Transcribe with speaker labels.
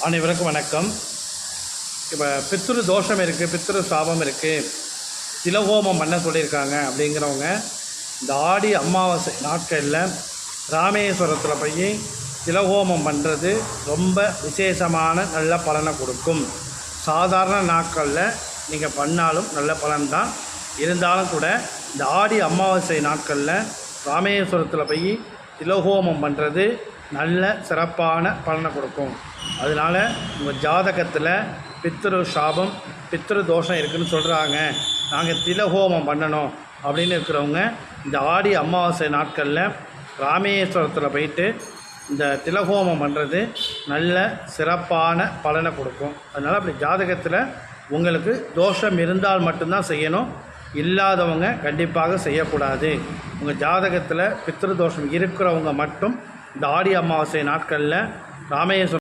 Speaker 1: அனைவருக்கும் வணக்கம். இப்போ பித்ரு தோஷம் இருக்குது, பித்ரு சாபம் இருக்குது, திலஹோமம் பண்ண சொல்லியிருக்காங்க அப்படிங்கிறவங்க இந்த ஆடி அமாவாசை நாட்களில் ராமேஸ்வரத்தில் போய் திலஹோமம் பண்ணுறது ரொம்ப விசேஷமான நல்ல பலனை கொடுக்கும். சாதாரண நாட்களில் நீங்கள் பண்ணாலும் நல்ல பலன்தான். இருந்தாலும் கூட இந்த ஆடி அமாவாசை நாட்களில் ராமேஸ்வரத்தில் போய் திலஹோமம் பண்ணுறது நல்ல சிறப்பான பலனை கொடுக்கும். அதனால் உங்கள் ஜாதகத்தில் பித்ரு சாபம், பித்ரு தோஷம் இருக்குதுன்னு சொல்கிறாங்க, நாங்கள் திலஹோமம் பண்ணணும் அப்படின்னு இருக்கிறவங்க இந்த ஆடி அமாவாசை நாட்களில் ராமேஸ்வரத்தில் போயிட்டு இந்த திலஹோமம் பண்ணுறது நல்ல சிறப்பான பலனை கொடுக்கும். அதனால் அப்படி ஜாதகத்தில் உங்களுக்கு தோஷம் இருந்தால் மட்டும்தான் செய்யணும், இல்லாதவங்க கண்டிப்பாக செய்யக்கூடாது. உங்கள் ஜாதகத்தில் பித்ரு தோஷம் இருக்கிறவங்க மட்டும் இந்த ஆடி அமாவாசை நாட்களில் ராமேஸ்வரம்